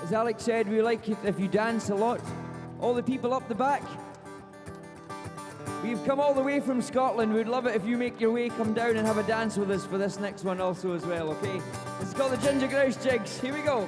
as Alex said, we like it if you dance a lot. All the people up the back, we've come all the way from Scotland. We'd love it if you make your way, come down and have a dance with us for this next one also as well, okay? It's called the Ginger Grouse Jigs. Here we go.